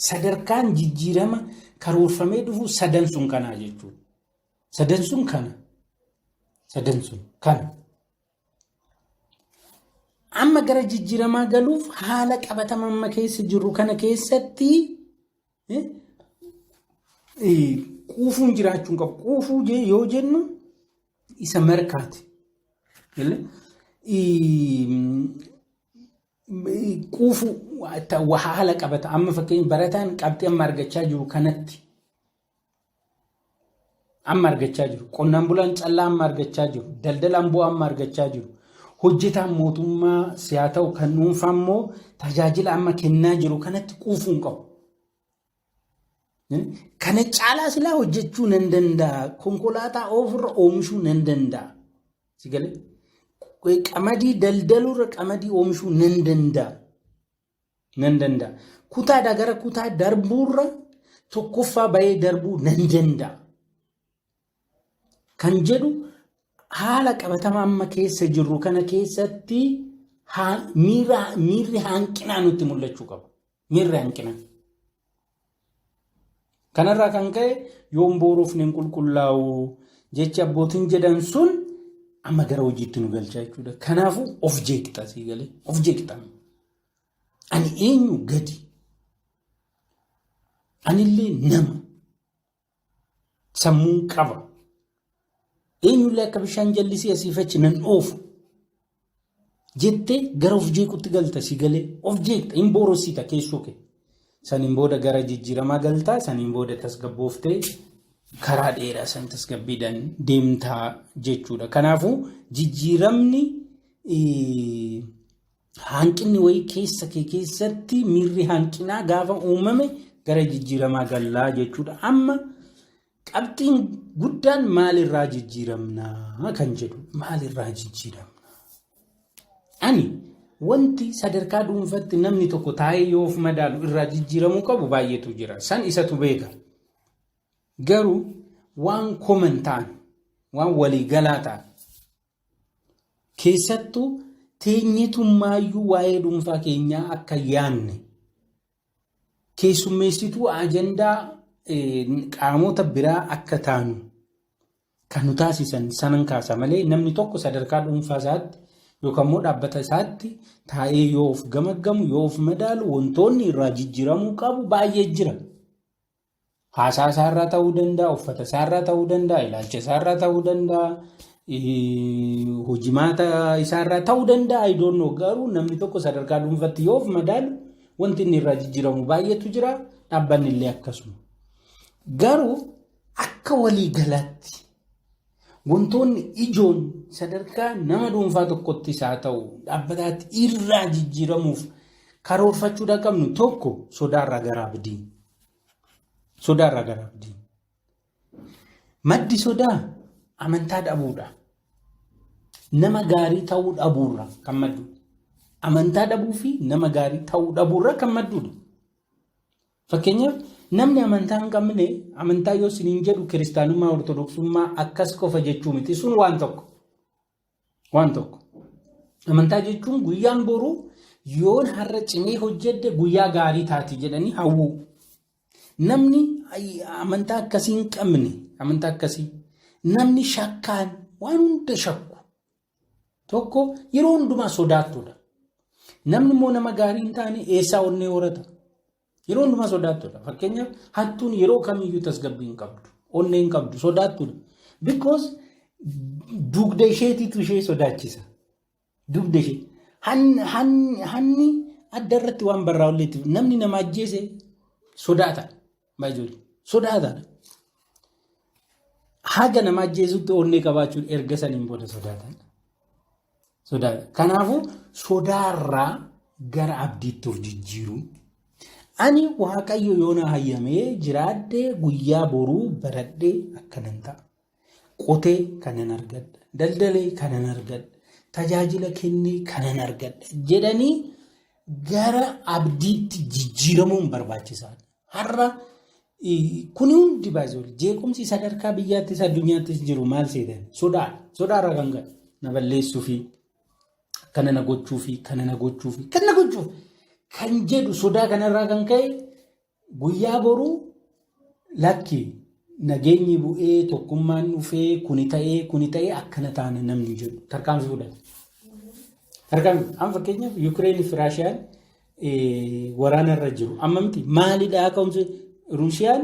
Sadarkaan jijjiirama karoorfamee dhufu sadan sun kanaa jechuudha. Sadan sun kana. sadan sun kana. Amma gara jijjiiramaa galuuf haala qabatama amma keessa jirru kana keessatti quufuun jiraachuu qabu. Quufuu yoo jennu isa markaati. Quufuu haala qabata. Amma fakkeenya barataan qabxii amma argachaa jiru kanatti. Amma argachaa jiru. Qonnaan bulaan callaa amma argachaa jiru. Daldalaan bu'aa amma argachaa jiru. Hojjetaan mootummaa siyaa ta'u kan dhuunfaa immoo tajaajila amma kennaa jiru kanatti quufuu hin qabu. Kana caalaa silaa hojjechuu nan danda'a. Konkolaataa ofirra oomishuu nan danda'a. Sigalee qamadii daldaluurra qamadii oomishuu nan danda'a. Nan danda'a. Kutaadhaa gara kutaa darbuurra tokkoffaa bahee darbuu nan danda'a. Kan jedhu haala qabatama amma keessa jirru kana keessatti miirri hanqinaa nutti mul'achuu qaba. Miirri hanqinaa. Kanarraa kan ka'e yoon booruuf nin qulqullaa'u jecha abbootiin jedhan sun amma gara hojiitti nu galchaa jechuudha. Kanaafuu of jeeqxa sii galee of jeeqxa. Ani eenyu gadi. Anillee nama. Sammuun qaba. Eenyullee akka bishaan jallisii asiif achi nan oofu. Jettee gara of jeequtti galta sii galee of jeeqxa hin boorosiita keessoo kee. Saniin booda gara jijjiiramaa galtaa, saniin booda tasgabbooftee karaa dheeraa san tasgabbiidhaan deemtaa jechuudha. Kanaafuu jijjiiramni hanqinni wayii keessa kee keessatti miirri hanqinaa gaafa uumame gara jijjiiramaa gallaa jechuudha. Amma qabxiin guddaan maalirraa jijjiiramnaa kan jedhu maalirraa jijjiiramnaa? Ani wanti sadarkaa dhuunfatti namni tokko taa'ee yoo of madaalu irraa jijjiiramuu qabu baay'eetu jira. San isatu beeka. Garuu waan koman ta'an, waan waliigalaa ta'an keessattuu teenyetummaayyuu waa'ee dhuunfaa keenyaa akka yaanne keessummeessituu ajandaa qaamota biraa akka taanu kan nu taasisan sanan kaasa malee namni tokko sadarkaa dhuunfaa isaatti yookaan immoo dhaabbata isaatti taa'ee yoo of gamaggamu yoo of madaalu wantoonni irraa jijjiiramuu qabu baay'ee jira. Haasaa isaarraa ta'uu danda'a, uffata isaarraa ta'uu danda'a, ilaalcha isaarraa ta'uu danda'a, hojimaata isaarraa ta'uu danda'a. Idoonnoo garuu namni tokko sadarkaa dhuunfatti yoo of madaalu wanti inni irraa jijjiiramu baay'eetu jira. Dhaabbanni illee akkasuma. Garuu akka waliigalaatti wantoonni ijoon sadarkaa nama dhuunfaa tokkotti isaa ta'u dhaabbataatti irraa jijjiiramuuf karoorfachuudha qabnu tokko sodaarraa gara abdii. Sodaarraa gara abdii. Maddi sodaa amantaa dhabuudha. Nama gaarii ta'uu dhabuurra kan madduudha. Amantaa dhabuu fi nama gaarii ta'uu dhabuurra kan madduudha. Fakkeenyaaf namni amantaa hin qabne amantaa yoo siniin jedhu kiristaanummaa ortodoksummaa akkas qofa jechuu miti. Sun waan tokko. Waan tokko. Amantaa jechuun guyyaan boruu yoon har'a cimee hojjedhe guyyaa gaarii taati jedhanii hawwuu. Namni amantaa akkasii hin qabne amantaa akkasii namni shakkaan waan hunda shakku tokko yeroo hundumaa sodaattuudha. Namni immoo nama gaarii hin taane eessaa onnee horata. Yeroo hundumaa sodaattuudha. Fakkeenyaaf hattuun yeroo kamiyyuu tasgabbii hin qabdu. Onnee hin qabdu sodaattuudha. Because dugda isheetitu ishee sodaachisa. Dugda ishee. Hanni adda irratti waan barraa'ulleetiif namni nama ajjeese sodaata. Baay'ee sodaata. Haga nama ajjeesutti onnee qabaachuun erga saniin booda sodaatan. Sodaata. Kanaafuu sodaarraa gara abdiitti of jijjiiruu. Ani waaqayyo yoona hayyamee jiraadde guyyaa boruu baradhee akkanan ta'a. Qotee kanan argadha. Daldalee kanan argadha. Tajaajila kennee kanan argadha. Jedhanii gara abdiitti jijjiiramuun barbaachisaadha. Har'a kuni hundi baay'ee jeequmsi sadarkaa biyyaattis addunyaattis jiru maal seetan? Sodaadha. Sodaarra kan galu na balleessuu fi kana na gochuu fi kana na gochuu fi kana na gochuu kan jedhu sodaa kanarraa kan ka'e guyyaa boruu lakki nageenyi bu'ee tokkummaan dhufee kuni ta'ee akkana taane namni jedhu tarkaanfii fudhate. Tarkaanfii amma fakkeenyaaf Yuukireenii fi Raashiyaan waraana irra jiru. Amma miti maalidhaa ka'umsi Ruushiyaan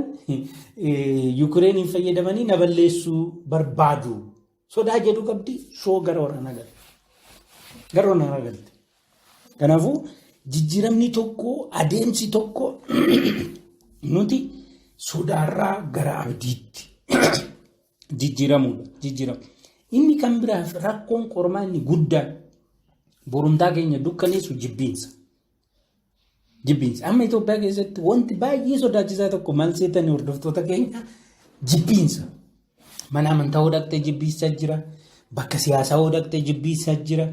Yuukireeniin fayyadamanii na balleessuu barbaadu. Sodaa jedhu qabdi shoo gara waraanaa galte. Gara waraanaa galte. Kanaafuu jijjiiramni tokko adeemsi tokko nuti sodaarraa gara abdiitti jijjiiramuudha. Inni kan biraaf rakkoon qormaanni guddaan borumtaa keenya dukkaneessu jibbiinsa. Amma Itoophiyaa keessatti wanti baay'ee sodaachisaa tokko maal seetanii hordoftoota keenya jibbiinsa. Mana amantaa hodhaqxee jibbiinsa jira. Bakka siyaasaa hodhaqxee jibbiinsa jira.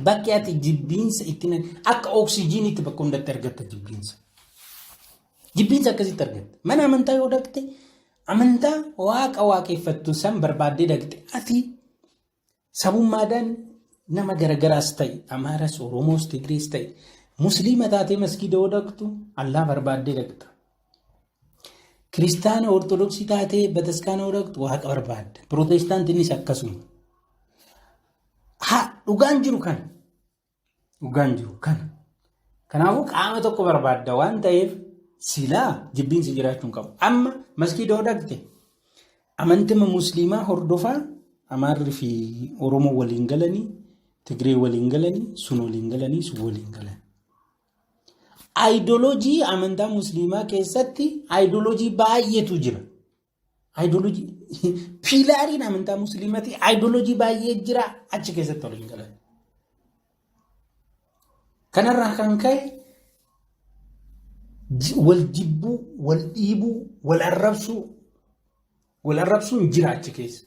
Bakki ati jibbiinsa ittiin akka oksijiiniitti bakka hundatti argatta jibbiinsa. Jibbiinsa akkasitti argatta. Mana amantaa yoo dhaqxe amantaa waaqa waaqeffattu san barbaaddee dhaqxe ati sabummaadhaan nama garagaraas ta'e Amaaras, Oromoos, Tigrees ta'e Musliima taatee maskiida yoo dhaqxu Allah barbaaddee dhaqxa. Kiristaana Ortodoksii taatee bataskaana yoo dhaqxu waaqa barbaadda. Pirootestaantiinis akkasuma. Dhugaan jiru kana. Kanaafuu qaama tokko barbaadda waan ta'eef silaa jibbiinsi jiraachuu qabu. Amma maskiida yoo dhaqxe amantima musliimaa hordofaa Amaarri fi Oromoo waliin galanii, Tigree waliin galanii, sun waliin galanii, sun waliin galanii. Ayidooloojii amantaa musliimaa keessatti ayidooloojii baay'eetu jira. Piilaariin amantaa musliimaatti ayidooloojii baay'ee jira achi keessatti waliin galan. Kanarraa kan ka'e wal jibbuu, wal dhiibuu, wal arrabsuun jira achi keessa.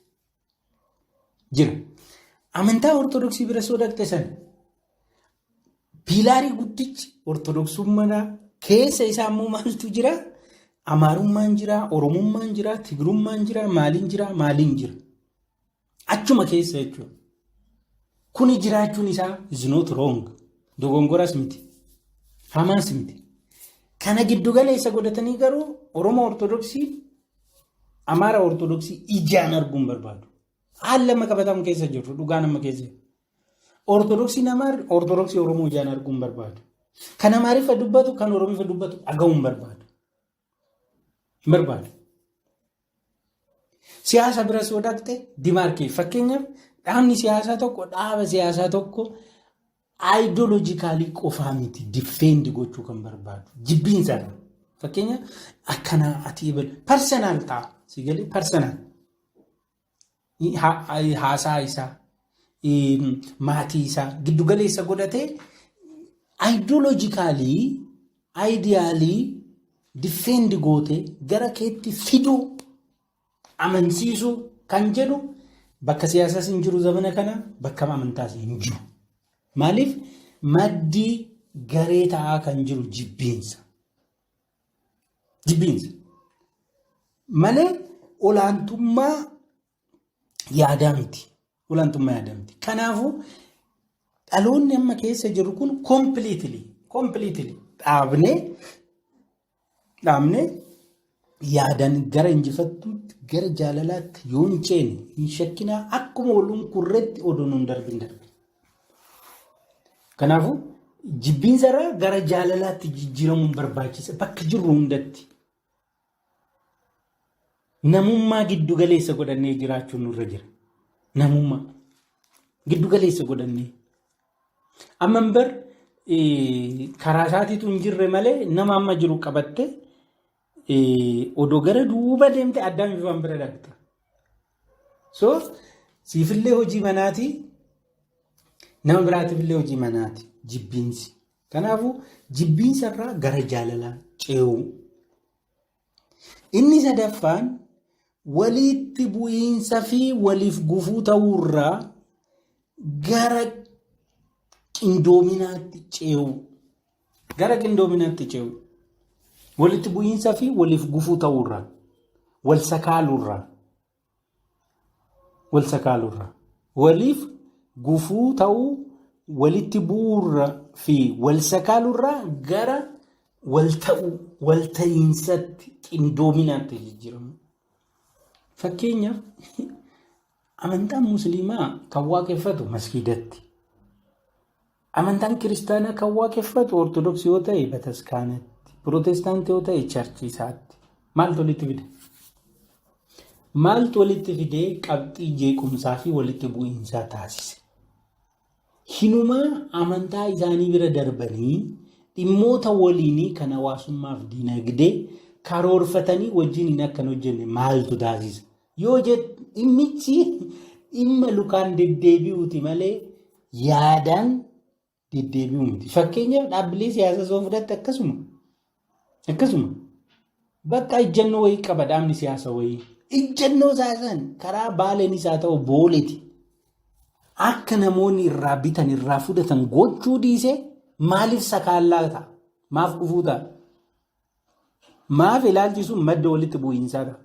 Jira. Amantaa Ortodoksii bira soo dhaqxe sana piilaarii guddichi Ortodoksummaa keessa isaa immoo maaltu jira? Amaarummaan jira, Oromummaan jira, Tigrummaan jira, maaliin jira. Achuma keessa jechuudha. Kuni jiraachuun isaa is not wrong. Dogongoras miti. Hamaas miti. Kana giddu galeessa godhatanii garuu Oromoo Ortodoksii, Amaara Ortodoksii ijaan arguun barbaadu. Haala amma qabatamu keessa jirru dhugaan amma keessa. Ortodoksiin Amaarri Ortodoksii Oromoo ijaan arguun barbaadu. Kan Amaariffa dubbatu kan Oromiffa dubbatu dhaga'uun barbaadu. Siyaasa bira soo dhaqxe dimaarkee fakkeenyaaf dhaabni siyaasaa tokko dhaaba siyaasaa tokko ayidooloojikaalii qofaa miti difeendi gochuu kan barbaadu jibbiinsa fakkeenyaaf akkanaa ati parsenaal ta'a si galee parsenaal haasaa isaa maatii isaa giddugaleessa godhatee ayidooloojikaalii aayidiyaalii difeendi gootee gara keetti fiduu amansiisuu kan jedhu bakka siyaasaas hin jiru zamana kana bakka amantaas hin jiru. Maaliif maddii garee ta'aa kan jiru jibbiinsa. Malee olaantummaa yaadaa miti. Kanaafuu dhaloonni amma keessa jiru kun completely dhaabnee yaadaan gara injifattuutti gara jaalalaatti yoo hin ceene hin shakkinaa akkuma waliin kurreetti odoon hin darbin. Kanaafuu jibbiinsarraa gara jaalalaatti jijjiiramuun barbaachisa bakka jirru hundatti. Namummaa giddu galeessa godhannee jiraachuun nurra jira. Namummaa giddu galeessa godhannee. Amma karaa isaatiitu hin jirre malee nama amma jiru qabatte odoo gara duuba deemte addaan bifaan bira dhaqxa. So siifillee hojii manaati nama biraatiifillee hojii manaati jibbiinsi. Kanaafuu jibbiinsarraa gara jaalalaa ce'uu. Inni sadaffaan walitti bu'iinsa fi waliif gufuu ta'uurraa gara qindoominaatti ce'uu. Walitti bu'iinsa fi waliif gufuu ta'uurraa wal sakaaluurraa waliif gufuu ta'uu walitti bu'uurraa fi wal sakaaluurraa gara wal ta'uu wal ta'iinsatti qindoominaatti jijjiiramu. Fakkeenyaaf amantaan musliimaa kan waaqeffatu masgiidatti. Amantaan kiristaanaa kan waaqeffatu ortodoksii yoo ta'e bataskaanatti. Pirootestaantii yoo ta'e charchii isaatti. Maaltu walitti fide? Maaltu walitti fidee qabxii jeequmsaa fi walitti bu'iinsaa taasise? Hinumaa amantaa isaanii bira darbanii dhimmoota waliinii kan hawaasummaaf dinagdee karoorfatanii wajjin akkan hojjenne maaltu taasisa? Yoo dhimmichi dhimma lukaan deddeebi'uuti malee yaadaan deddeebi'u miti. Fakkeenyaaf dhaabbilee siyaasaa soo fudhatte akkasuma bakka ejjennoo wayii qaba dhaabni siyaasaa wayii. Ejjennoo isaan karaa baaleen isaa ta'u booleti. Akka namoonni irraa bitan irraa fudhatan gochuu dhiisee maaliif sakaallaa ta'a? Maaf dhufuu ta'a? Maaf ilaalchisuun madda walitti bu'iinsaa ta'a?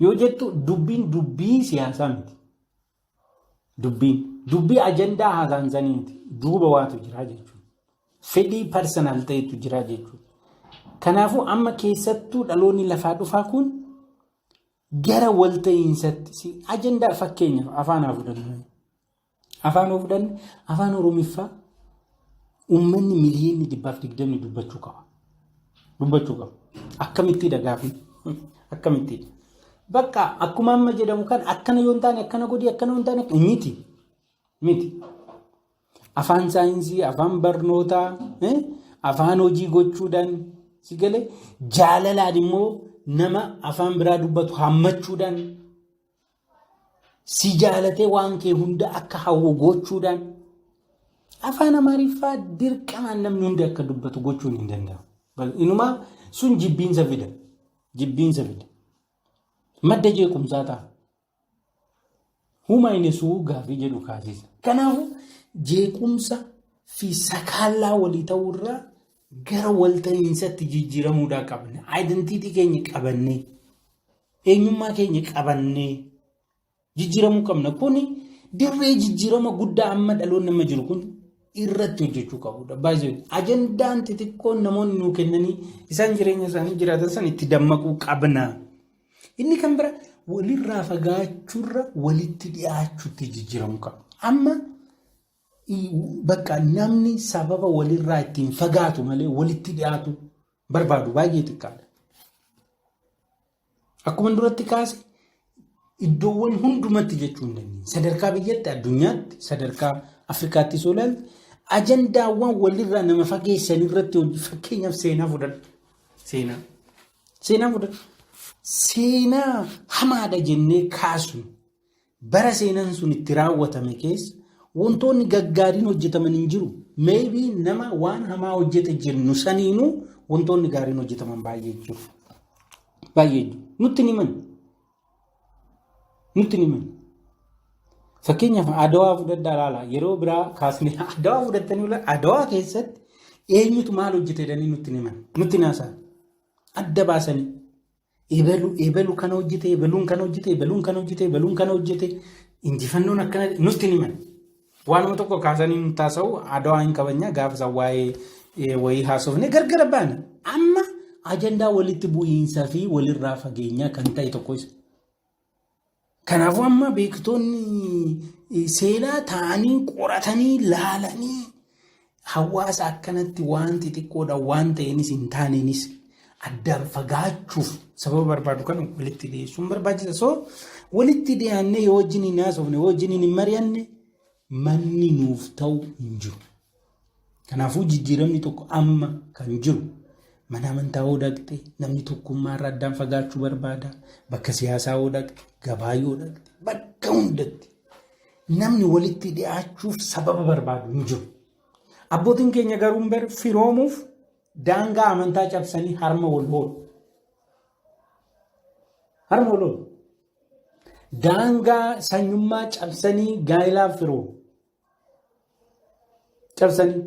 Yoo jettu dubbiin dubbii siyaasaa miti. Dubbii ajandaa haasaansanii miti. Duuba waatu jira jechuudha. Fedhii parsonaal ta'etu jira jechuudha. Kanaafuu amma keessattuu dhaloonni lafaa dhufaa kun gara walta'iinsaatti ajandaa fakkeenyaaf afaan haa fudhannu. Afaan Oromiffaa uummanni miliyoonni 120 dubbachuu qaba. Akkamitti dhagaafi? Akkamitti? Bakka akkuma amma jedhamu kan akkana yoo hin taane akkana godhi akkana yoo hin taane miti. Afaan saayinsii, afaan barnootaa, afaan hojii gochuudhaan si galee jaalalaan immoo nama afaan biraa dubbatu hammachuudhaan si jaalatee waan kee hunda akka hawwu gochuudhaan afaan Amaariffaa dirqamaan namni hundi akka dubbatu gochuun hin danda'amu. Inumaa sun jibbiinsa fida. Madda jeequmsaa ta'a. Humaa inni suu gaafii jedhu kaasisa. Kanaafuu jeequmsa fi sakaallaa walii ta'urraa gara walta'iinsaatti jijjiiramuudhaa qabna. Aayidentiitii keenya qabannee, eenyummaa keenya qabannee jijjiiramuu qabna. Kuni dirree jijjiirama guddaa amma dhaloonni amma jiru kun irratti hojjechuu qabudha. Baay'ee ajandaan xixiqqoon namoonni nuu kennanii isaan jireenya isaanii jiraatan san itti dammaquu qabna. Inni kan bira walirraa fagaachuurra walitti dhiyaachuutti jijjiiramuu qaba. Amma bakka namni sababa walirraa ittiin fagaatu malee walitti dhiyaatu barbaadu baay'ee xiqqaadha. Akkuma duratti kaase iddoowwan hundumatti jechuu hin dandeenye. Sadarkaa biyyatti, addunyaatti, sadarkaa Afrikaatti soolaalti ajandaawwan walirraa nama fageessan irratti hojii fakkeenyaaf seenaa fudhadhu. Seenaa fudhadhu. Seenaa hamaadha jennee kaasu bara seenaan sun itti raawwatame keessa wantoonni gaggaariin hojjetaman hin jiru. Maybe nama waan hamaa hojjete jennu saniinuu wantoonni gaariin hojjetaman baay'ee jiru. Nutti himan. Fakkeenyaaf Adawaa fudhadhaa ilaala. Yeroo biraa kaasnee Adawaa fudhattanii Adawaa keessatti eenyutu maal hojjete jedhanii nutti himan. Nutti naasan. Adda baasanii. Eebalu kana hojjete, eebaluun kana hojjete, injifannoon akkana nutti himan. Waanuma tokko kaasanii nutti haasa'u Adawaa hin qabanya gaafa isaan waa'ee wayii haasofne gargara baana. Amma ajandaa walitti bu'iinsaa fi walirraa fageenyaa kan ta'e tokko isa. Kanaafuu amma beektoonni seenaa ta'anii qoratanii laalanii hawaasa akkanatti waan xixiqqoodha waan ta'eenis hin taaneenis addaan fagaachuuf sababa barbaadu kan walitti dhiyeessuun barbaachisa. So walitti dhiyaannee yoo wajjin hin haasofne yoo wajjin hin mari'anne manni nuuf ta'u hin jiru. Kanaafuu jijjiiramni tokko amma kan jiru mana amantaa yoo dhaqxe namni tokkummaarraa addaan fagaachuu barbaada. Bakka siyaasaa yoo dhaqxe gabaa yoo dhaqxe bakka hundatti namni walitti dhiyaachuuf sababa barbaadu hin jiru. Abbootiin keenya garuu firoomuuf daangaa amantaa cabsanii harma wal hoolu. Daangaa sanyummaa cabsanii gaa'ilaaf firoomu. Cabsanii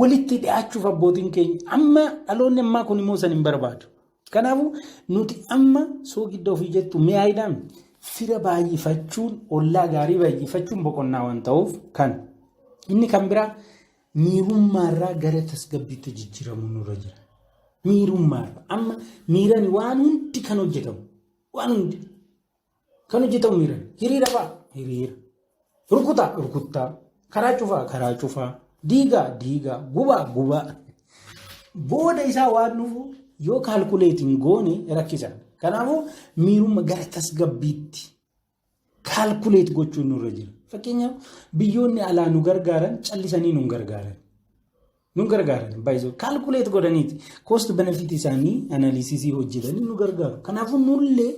walitti dhiyaachuuf abbootiin keenya amma dhaloonni ammaa kun immoo san hin barbaadu. Kanaafuu nuti amma soogidda ofii jettu mi'aayidhaan fira baay'ifachuun ollaa gaarii baay'ifachuun boqonnaa waan ta'uuf kan inni kan biraa miirummaarraa gara tasgabbiitti jijjiiramu nurra jira. Miirummaarraa amma miiraan waan hundi kan hojjetamu. Waan hundi kan hojjetamu miiraan. Hiriira fa'a hiriira. Rukuttaa. Karaa cufaa. Diigaa. Gubaa. Booda isaa waan dhufu yoo kaalkuleetiin goone rakkisan. Kanaafuu miiruma gara tasgabbiitti kaalkuleet gochuun nurra jira. Fakkeenyaaf biyyoonni alaa nu gargaaran callisanii nu gargaaran. Baay'ee kaalkuleet godhaniiti. Cost benefit isaanii analysis hojjetanii nu gargaaru. Kanaafuu nullee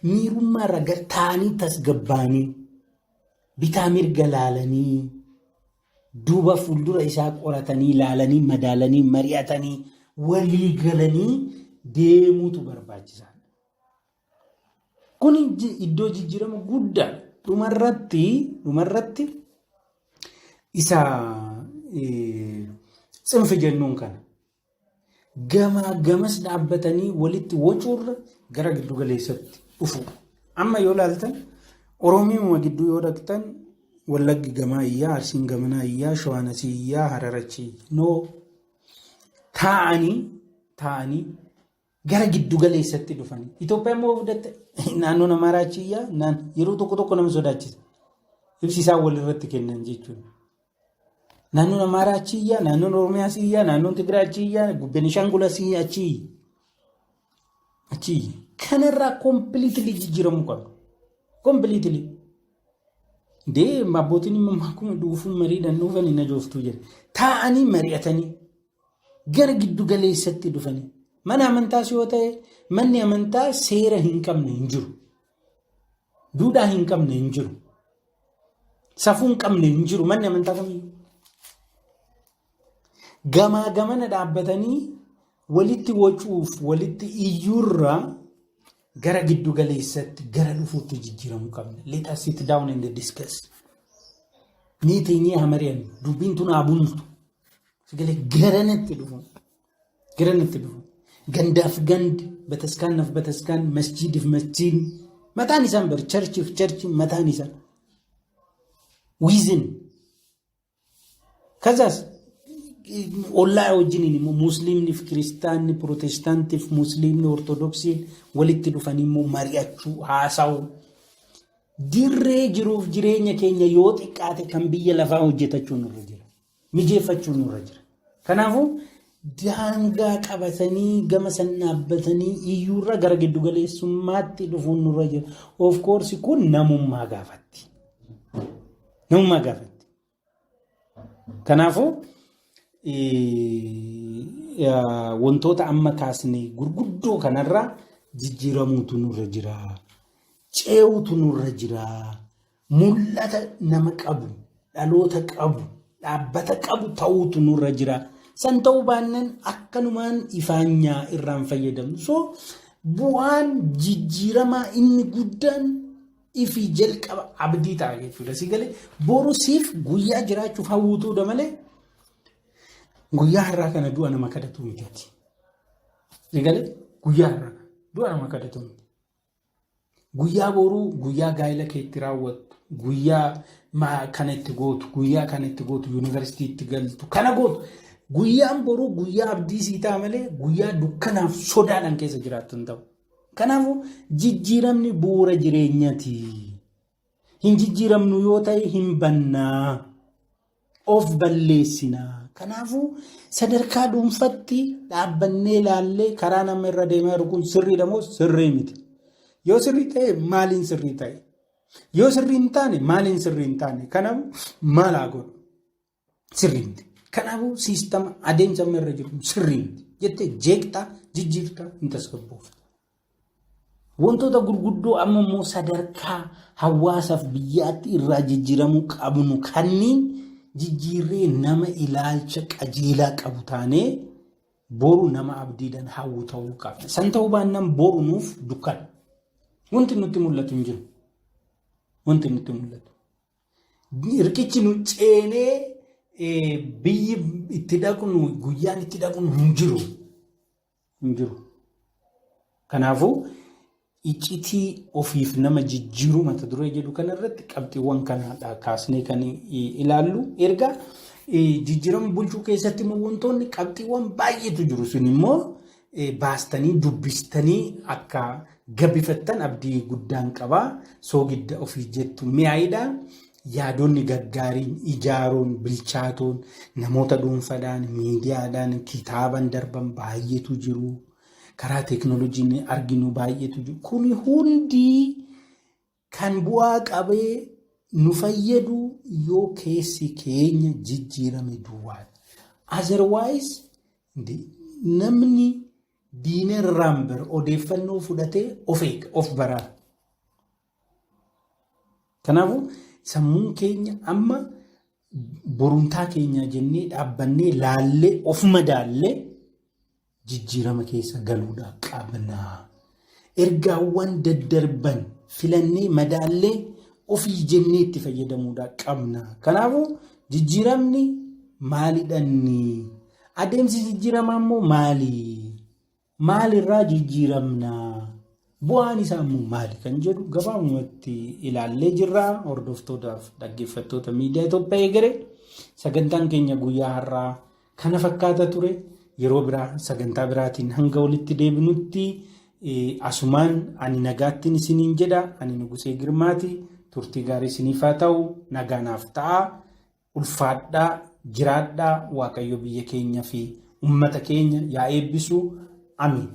miirummaa irra taa'anii tasgabbaanii bitaa mirga laalanii duuba fuuldura isaa qoratanii ilaalanii madaalanii mari'atanii walii galanii deemuutu barbaachisaadha. Kun iddoo jijjiirama guddaa dhumarratti isa tsinfi jennuun kana gamas dhaabbatanii walitti wacuurra gara giddu galeessatti dhufu. Amma yoo ilaaltan Oromiyaa gidduu yoo dhaqxan Wallaggi gamaa iyyaa, Arsiin gamanaa iyyaa, Shawaan asii iyyaa, Hararachii taa'anii gara giddu galeessatti dhufanii. Itoophiyaan immoo fudhatte naannoon Amaaraachii iyyaa yeroo tokko nama sodaachisa. Ibsisaa walirratti kennan jechuudha. Naannoon Amaaraachii iyyaa, naannoon Oromiyaas iyyaa, naannoon Tigraachii iyyaa, Beenishaangul asii achii. Kanarraa kompiliitilii jijjiiramuu qabu. Kompiliitilii. Abbootiin immoo akkuma dhufuun mariidhaan dhufan hin ajooftuu jira. Taa'anii mari'atanii gara giddu galeessatti dhufanii. Mana amantaas yoo ta'e manni amantaa seera hin qabne hin jiru. Duudhaa hin qabne hin jiru. Safuu hin qabne hin jiru. Manni amantaa kamiyyuu. Gamana dhaabbatanii walitti wacuuf walitti iyyuurraa gara giddu galeessatti gara dhufuutti jijjiiramuu qabna. Let us sit down and discuss. Niitii hamari'an dubbiin tun abultu. Garanatti dhufu. Gandaaf gandi, bataskaanaaf bataskaan, masjiidiif masjiid. Mataan isaan bari charchiif charchi mataan isaan. Wizin. Kazaas ollaa wajjiniin immoo musliimniif kiristaanni, protestaantiif, musliimni, ortodoksiin walitti dhufanii immoo mari'achuu, haasa'uu. Dirree jiruuf jireenya keenya yoo xiqqaate kan biyya lafaa hojjetachuu nurra jira. Mijeeffachuu nurra jira. Kanaafuu daangaa qabatanii gama san dhaabbatanii iyyuurra gara giddu galeessummaatti dhufuun nurra jira. Of course kun namummaa gaafatti. Kanaafuu wantoota amma kaasne gurguddoo kanarraa jijjiiramuutu nurra jira. Ce'uutu nurra jira. Mul'ata nama qabu, dhaloota qabu, dhaabbata qabu ta'uutu nurra jira. San ta'uu baannaan akkanumaan ifaanyaa irraan fayyadamu. So bu'aan jijjiiramaa inni guddaan ifi jalqaba abdii ta'a jechuudha. Si galee boru siif guyyaa jiraachuuf hawwuutuudha malee guyyaa har'aa kana du'a nama kadhatu miti. Si galee guyyaa har'aa du'a nama kadhatu miti. Guyyaa boruu guyyaa gaa'ela keetti raawwattu, guyyaa kana itti gootu, guyyaa kana itti gootu, yuunivarsiitii itti galtu, kana gootu. Guyyaan boruu guyyaa abdii sii ta'a malee guyyaa dukkanaaf sodaadhaan keessa jiraattu hin ta'u. Kanaafuu jijjiiramni bu'uura jireenyaati. Hin jijjiiramnu yoo ta'e hin bannaa. Of balleessinaa. Kanaafuu sadarkaa dhuunfatti dhaabbannee ilaallee karaa nama irra deemaa jiru kun sirriidha moo sirrii miti? Yoo sirrii ta'e maaliin sirrii ta'e? Yoo sirrii hin taane maaliin sirrii hin taane? Kanaafuu maal haa godhu? Sirrii miti. Kanaafuu siistama adeemsa irra jiru sirrii miti. Jettee jeeqxaa jijjiirtaa hin tasgabbooftu. Wantoota gurguddoo amma immoo sadarkaa hawaasaaf biyyaatti irraa jijjiiramuu qabnu kanneen jijjiirree nama ilaalcha qajeelaa qabu taanee boru nama abdiidhaan hawwu ta'uu qabna. San ta'uu baannaan boru nuuf dukkana. Wanti nutti mul'atu hin jiru. Hirkichi nu ceenee biyyi itti dhaqnu guyyaan itti dhaqnu hin jiru. Kanaafuu iccitii ofiif nama jijjiiruu mata duree jedhu kanarratti qabxiiwwan kana kaasnee kan ilaallu erga jijjiirama bulchuu keessatti immoo wantoonni qabxiiwwan baay'eetu jiru sun immoo baastanii dubbistanii akka gabbifattan abdii guddaan qabaa. Soogidda ofii jettu mi'aayidha. Yaadonni gaggaariin ijaaruun bilchaatuun namoota dhuunfaadhaan miidiyaadhaan kitaaban darban baay'eetu jiru. Karaa teekinooloojiin arginu baay'eetu jiru. Kuni hundi kan bu'aa qabee nu fayyadu yoo keessi keenya jijjiirame duwwaadha. Otherwise namni diinarraan bira odeeffannoo fudhatee of baraa. Kanaafuu sammuun keenya amma borumtaa keenya jennee dhaabbannee laallee of madaallee jijjiirama keessa galuudha qabna. Ergaawwan daddarban filannee madaallee ofii jennee itti fayyadamuudha qabna. Kanaafuu jijjiiramni maalidhanni? Adeemsi jijjiiramaa immoo maali? Maalirraa jijjiiramna? Bu'aan isaa immoo maali kan jedhu gabaabumatti ilaallee jirra. Hordoftootaaf dhaggeeffattoota miidiyaa Itoophiyaa Egeree sagantaan keenya guyyaa har'aa kana fakkaata ture. Yeroo biraa sagantaa biraatiin hanga walitti deebinutti asumaan ani nagaattiin isiniin jedha. Ani Nugusee Girmaati. Turtii gaarii isiniif haa ta'u. Nagaanaaf ta'a. Ulfaadhaa, jiraadhaa. Waaqayyo biyya keenya fi uummata keenya yaa eebbisu. Amiin.